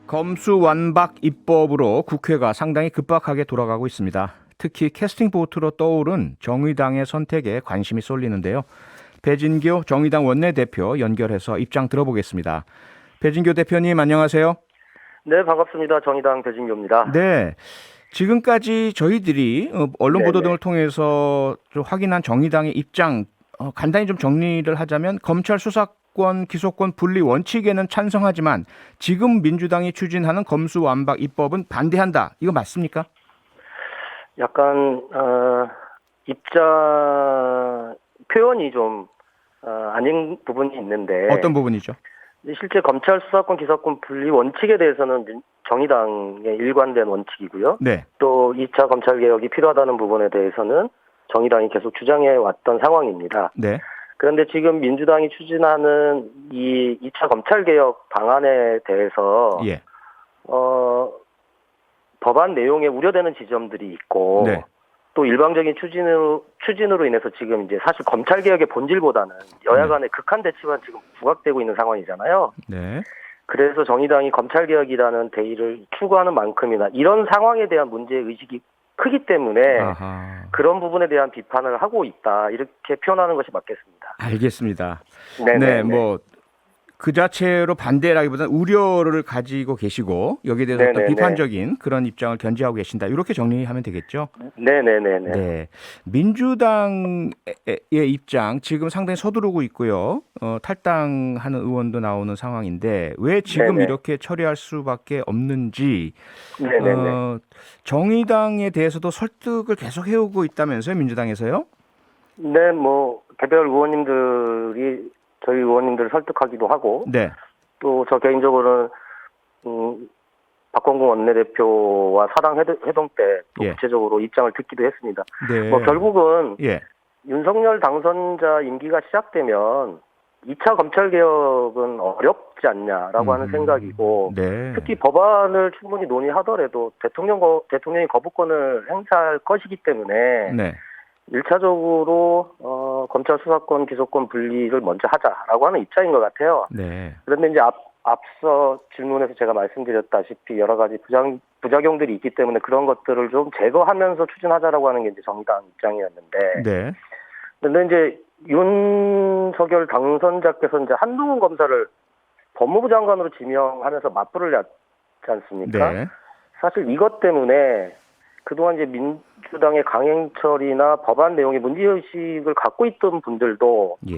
검수완박 입법으로 국회가 상당히 급박하게 돌아가고 있습니다. 특히 캐스팅 보트로 떠오른 정의당의 선택에 관심이 쏠리는데요. 배진교 정의당 원내대표 연결해서 입장 들어보겠습니다. 배진교 대표님 안녕하세요. 네, 반갑습니다. 정의당 배진교입니다. 네, 지금까지 저희들이 언론 보도 네네. 등을 통해서 좀 확인한 정의당의 입장 간단히 좀 정리를 하자면 검찰 수사권 기소권 분리 원칙에는 찬성하지만 지금 민주당이 추진하는 검수완박 입법은 반대한다. 이거 맞습니까? 약간 입장 표현이 좀 아닌 부분이 있는데 어떤 부분이죠? 실제 검찰 수사권 기소권 분리 원칙에 대해서는 정의당의 일관된 원칙이고요. 네. 또 2차 검찰 개혁이 필요하다는 부분에 대해서는 정의당이 계속 주장해 왔던 상황입니다. 네. 그런데 지금 민주당이 추진하는 이 2차 검찰 개혁 방안에 대해서 예. 법안 내용에 우려되는 지점들이 있고 네. 또 일방적인 추진으로 인해서 지금 이제 사실 검찰 개혁의 본질보다는 여야 간의 극한 대치만 지금 부각되고 있는 상황이잖아요. 네. 그래서 정의당이 검찰 개혁이라는 대의를 추구하는 만큼이나 이런 상황에 대한 문제 의식이 크기 때문에 아하. 그런 부분에 대한 비판을 하고 있다. 이렇게 표현하는 것이 맞겠습니다. 알겠습니다. 네네. 뭐 그 자체로 반대라기보다는 우려를 가지고 계시고 여기에 대해서 어떤 네네네. 비판적인 그런 입장을 견지하고 계신다. 이렇게 정리하면 되겠죠? 네네네네. 네. 민주당의 입장 지금 상당히 서두르고 있고요. 탈당하는 의원도 나오는 상황인데 왜 지금 네네. 이렇게 처리할 수밖에 없는지 네네네. 정의당에 대해서도 설득을 계속 해오고 있다면서요, 민주당에서요? 네, 뭐 개별 의원님들이 저희 의원님들을 설득하기도 하고 네. 또 저 개인적으로는 박광근 원내대표와 사당 회동 때 또 예. 구체적으로 입장을 듣기도 했습니다. 네. 뭐 결국은 예. 윤석열 당선자 임기가 시작되면 2차 검찰 개혁은 어렵지 않냐라고 하는 생각이고 네. 특히 법안을 충분히 논의하더라도 대통령이 거부권을 행사할 것이기 때문에 네. 1차적으로 검찰 수사권 기소권 분리를 먼저 하자라고 하는 입장인 것 같아요. 네. 그런데 이제 앞서 질문에서 제가 말씀드렸다시피 여러 가지 부작용들이 있기 때문에 그런 것들을 좀 제거하면서 추진하자라고 하는 게 이제 정의당 입장이었는데. 네. 그런데 이제 윤석열 당선자께서 이제 한동훈 검사를 법무부 장관으로 지명하면서 맞불을 냈지 않습니까? 네. 사실 이것 때문에 그동안 이제 민주당의 강행처리나 법안 내용에 문제의식을 갖고 있던 분들도 예.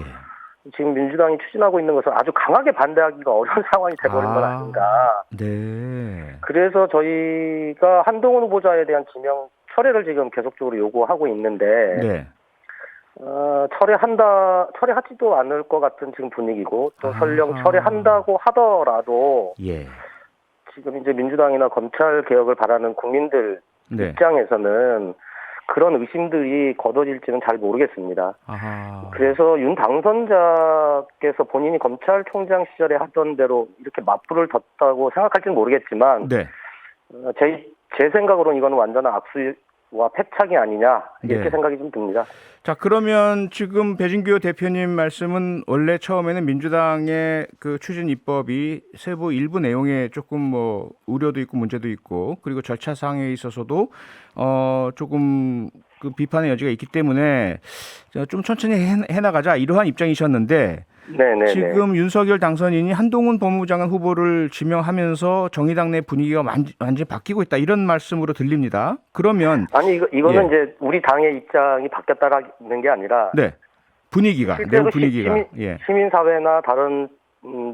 지금 민주당이 추진하고 있는 것을 아주 강하게 반대하기가 어려운 상황이 돼버린 건 아닌가. 네. 그래서 저희가 한동훈 후보자에 대한 지명 철회를 지금 계속적으로 요구하고 있는데 네. 철회하지도 않을 것 같은 지금 분위기고 또 설령 철회한다고 하더라도 예. 지금 이제 민주당이나 검찰 개혁을 바라는 국민들 네. 입장에서는 그런 의심들이 거둬질지는 잘 모르겠습니다. 아하. 그래서 윤 당선자께서 본인이 검찰총장 시절에 하던 대로 이렇게 맞불을 뒀다고 생각할지는 모르겠지만 네. 제 생각으로는 이건 완전한 악수와 패착이 아니냐 이렇게 네. 생각이 좀 듭니다. 자, 그러면 지금 배진교 대표님 말씀은 원래 처음에는 민주당의 그 추진 입법이 세부 일부 내용에 조금 뭐 우려도 있고 문제도 있고 그리고 절차상에 있어서도 조금 그 비판의 여지가 있기 때문에 좀 천천히 해나가자 이러한 입장이셨는데 네네. 지금 윤석열 당선인이 한동훈 법무부 장관 후보를 지명하면서 정의당 내 분위기가 완전히 바뀌고 있다 이런 말씀으로 들립니다. 그러면 아니 이거는 예. 이제 우리 당의 입장이 바뀌었다라는 게 아니라 네. 분위기가 내부 분위기가 예. 시민사회나 다른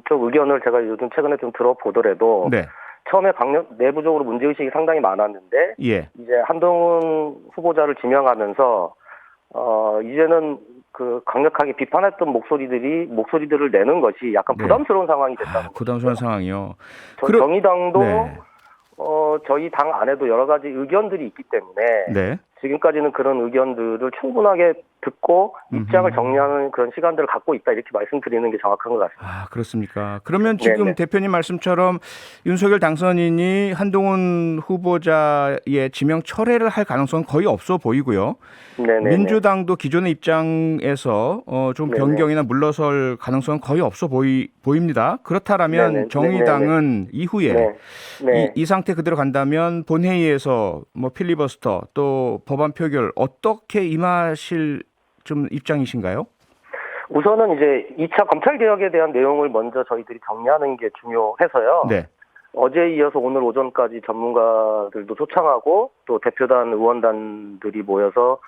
쪽 의견을 제가 요즘 최근에 좀 들어보더라도 네. 처음에 내부적으로 문제의식이 상당히 많았는데 예. 이제 한동훈 후보자를 지명하면서 이제는 그 강력하게 비판했던 목소리들을 내는 것이 약간 네. 부담스러운 상황이 됐다는 거죠. 부담스러운 상황이요. 정의당도 네. 저희 당 안에도 여러 가지 의견들이 있기 때문에 네. 지금까지는 그런 의견들을 충분하게 듣고 입장을 정리하는 그런 시간들을 갖고 있다 이렇게 말씀드리는 게 정확한 것 같습니다. 아, 그렇습니까? 그러면 지금 네네. 대표님 말씀처럼 윤석열 당선인이 한동훈 후보자의 지명 철회를 할 가능성은 거의 없어 보이고요. 네네. 민주당도 기존의 입장에서 좀 네네. 변경이나 물러설 가능성은 거의 없어 보입니다. 그렇다라면 네네. 정의당은 이후에 네. 네. 이 상태 그대로 간다면 본회의에서 뭐 필리버스터 또 법안 표결 어떻게 임하실 좀 입장이신가요? 우선은 이제 2차 검찰 개혁에 대한 내용을 먼저 저희들이 정리하는 게 중요해서요. 네. 어제에 이어서 오늘 오전까지 전문가들도 초청하고 또 대표단 의원단들이 모여서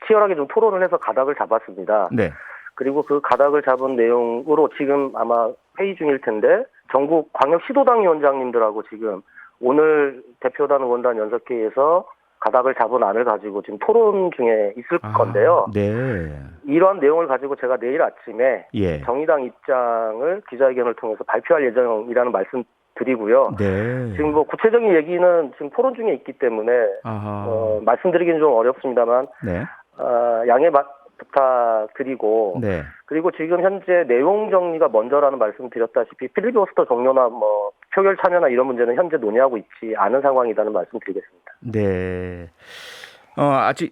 치열하게 좀 토론을 해서 가닥을 잡았습니다. 네. 그리고 그 가닥을 잡은 내용으로 지금 아마 회의 중일 텐데 전국 광역시도당 위원장님들하고 지금 오늘 대표단 의원단 연석회의에서 가닥을 잡은 안을 가지고 지금 토론 중에 있을 건데요. 네. 이러한 내용을 가지고 제가 내일 아침에 예. 정의당 입장을 기자회견을 통해서 발표할 예정이라는 말씀 드리고요. 네. 지금 뭐 구체적인 얘기는 지금 토론 중에 있기 때문에 말씀드리기는 좀 어렵습니다만 네. 양해 부탁드리고 네. 그리고 지금 현재 내용 정리가 먼저라는 말씀 드렸다시피 필리버스터 종료나 뭐 표결 참여나 이런 문제는 현재 논의하고 있지 않은 상황이라는 말씀 드리겠습니다. 네.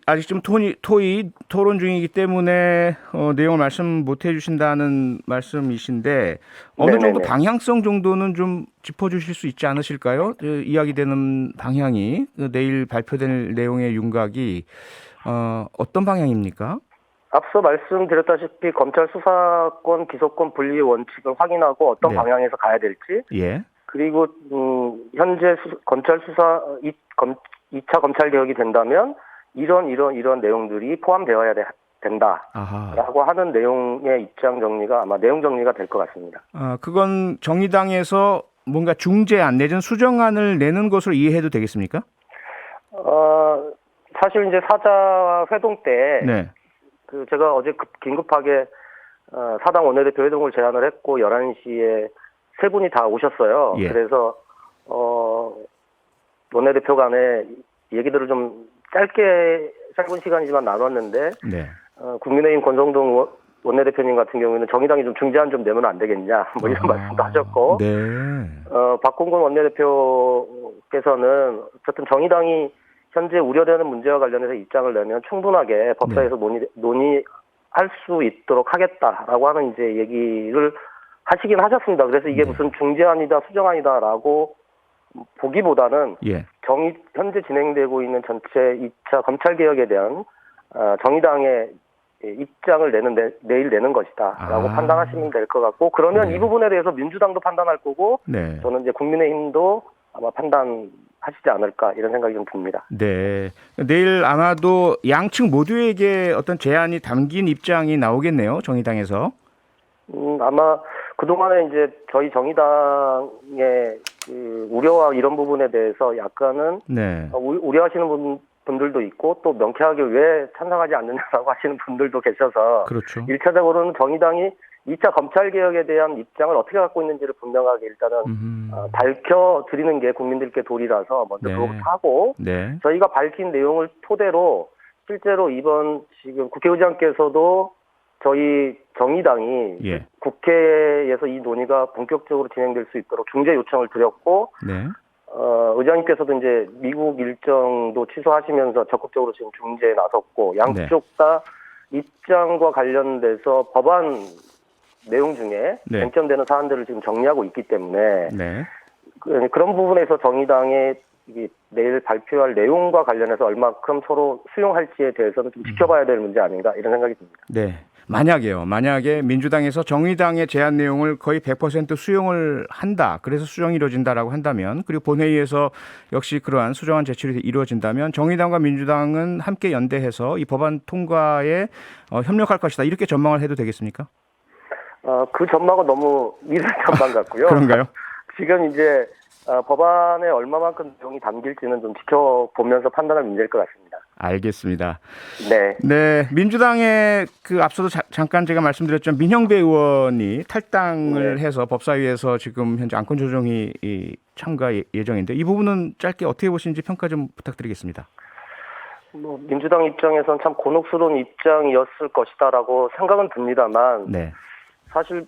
아직 좀 토론 중이기 때문에 내용을 말씀 못 해주신다는 말씀이신데 어느 네네네. 정도 방향성 정도는 좀 짚어주실 수 있지 않으실까요? 이야기되는 방향이 내일 발표될 내용의 윤곽이 어떤 방향입니까? 앞서 말씀드렸다시피 검찰 수사권, 기소권 분리의 원칙을 확인하고 어떤 네. 방향에서 가야 될지 예. 그리고 현재 검찰 수사 2차 검찰 개혁이 된다면 이런 내용들이 포함되어야 된다라고 하는 내용의 입장 정리가 아마 내용 정리가 될 것 같습니다. 그건 정의당에서 뭔가 중재안 내지는 수정안을 내는 것으로 이해해도 되겠습니까? 사실 이제 사자 회동 때 네. 제가 어제 긴급하게 사당 원내대표 회동을 제안을 했고 11시에 세 분이 다 오셨어요. 예. 그래서 원내대표 간에 얘기들을 좀 짧은 시간이지만 나눴는데 네. 국민의힘 권성동 원내대표님 같은 경우에는 정의당이 좀 중재안 좀 내면 안 되겠냐 뭐 이런 말씀도 하셨고 네. 박홍근 원내대표께서는 어쨌든 정의당이 현재 우려되는 문제와 관련해서 입장을 내면 충분하게 법사위에서 논의할 수 있도록 하겠다라고 하는 이제 얘기를 하시긴 하셨습니다. 그래서 이게 무슨 중재안이다 수정안이다라고 보기보다는 예. 현재 진행되고 있는 전체 2차 검찰 개혁에 대한 정의당의 입장을 내일 내는 것이다라고 판단하시면 될 것 같고 그러면 이 부분에 대해서 민주당도 판단할 거고 네. 저는 이제 국민의힘도 아마 판단하시지 않을까 이런 생각이 좀 듭니다. 네. 내일 아마도 양측 모두에게 어떤 제안이 담긴 입장이 나오겠네요. 정의당에서. 아마 그동안에 이제 저희 정의당의 그 우려와 이런 부분에 대해서 약간은 네. 우려하시는 분들도 있고 또 명쾌하게 왜 찬성하지 않느냐라고 하시는 분들도 계셔서 그렇죠. 1차적으로는 정의당이 2차 검찰개혁에 대한 입장을 어떻게 갖고 있는지를 분명하게 일단은 밝혀드리는 게 국민들께 도리라서 먼저 그거부터 하고 네. 저희가 밝힌 내용을 토대로 실제로 이번 지금 국회의장께서도 저희 정의당이 예. 국회에서 이 논의가 본격적으로 진행될 수 있도록 중재 요청을 드렸고 네. 의장님께서도 이제 미국 일정도 취소하시면서 적극적으로 지금 중재에 나섰고 양쪽 다 입장과 관련돼서 법안 내용 중에 쟁점되는 사안들을 지금 정리하고 있기 때문에 그런 부분에서 정의당의 내일 발표할 내용과 관련해서 얼마큼 서로 수용할지에 대해서는 좀 지켜봐야 될 문제 아닌가 이런 생각이 듭니다. 네. 만약에 민주당에서 정의당의 제안 내용을 거의 100% 수용을 한다. 그래서 수정이 이루어진다라고 한다면 그리고 본회의에서 역시 그러한 수정안 제출이 이루어진다면 정의당과 민주당은 함께 연대해서 이 법안 통과에 협력할 것이다. 이렇게 전망을 해도 되겠습니까? 그 전망은 너무 미래 전망 같고요. 그런가요? 지금 이제 법안에 얼마만큼 내용이 담길지는 좀 지켜보면서 판단할 문제일 것 같습니다. 알겠습니다. 네. 네, 민주당의 그 앞서도 잠깐 제가 말씀드렸지만 민형배 의원이 탈당을 해서 법사위에서 지금 현재 안건 조정이 참가 예정인데 이 부분은 짧게 어떻게 보시는지 평가 좀 부탁드리겠습니다. 뭐 민주당 입장에선 참 곤혹스러운 입장이었을 것이다라고 생각은 듭니다만 네. 사실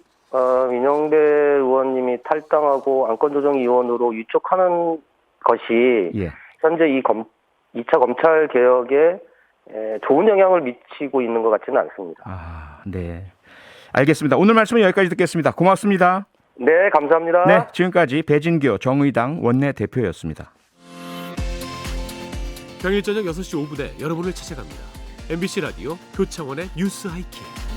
민영배 의원님이 탈당하고 안건조정위원으로 위촉하는 것이 예. 현재 이 2차 검찰 개혁에 좋은 영향을 미치고 있는 것 같지는 않습니다. 아, 네. 알겠습니다. 오늘 말씀은 여기까지 듣겠습니다. 고맙습니다. 네, 감사합니다. 네, 지금까지 배진교 정의당 원내 대표였습니다. 평일 저녁 6시 5분에 여러분을 찾아갑니다. MBC 라디오 표창원의 뉴스 하이킥.